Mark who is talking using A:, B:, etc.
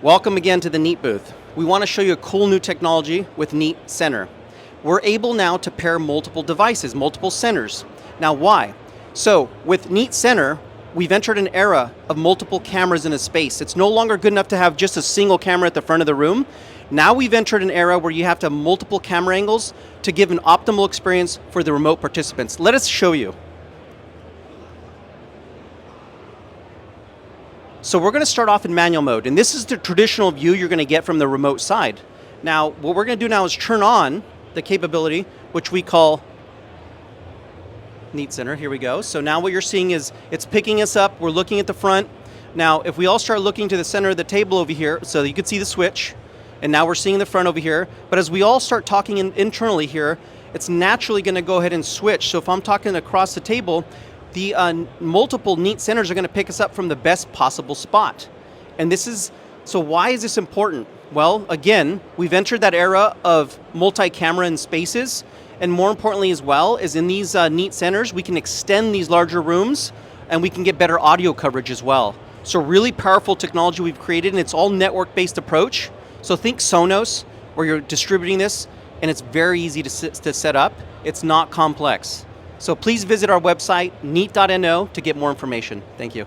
A: Welcome again to the Neat booth. We want to show you a cool new technology with Neat Center. We're able now to pair multiple devices, multiple centers. Now why? So with Neat Center, we've entered an era of multiple cameras in a space. It's no longer good enough to have just a single camera at the front of the room. Now we've entered an era where you have to have multiple camera angles to give an optimal experience for the remote participants. Let us show you. So we're going to start off in manual mode, and this is the traditional view you're going to get from the remote side. Now, what we're going to do now is turn on the capability, which we call Neat Center. Here we go. So now what you're seeing is it's picking us up. We're looking at the front. Now, if we all start looking to the center of the table over here, so you can see the switch, and now we're seeing the front over here. But as we all start talking internally here, it's naturally going to go ahead and switch. So if I'm talking across the table, the multiple Neat centers are going to pick us up from the best possible spot. And so why is this important? Well, again, we've entered that era of multi-camera in spaces, and more importantly as well, is in these Neat centers, we can extend these larger rooms, and we can get better audio coverage as well. So really powerful technology we've created, and it's all network-based approach. So think Sonos, where you're distributing this, and it's very easy to set up. It's not complex. So please visit our website, neat.no, to get more information. Thank you.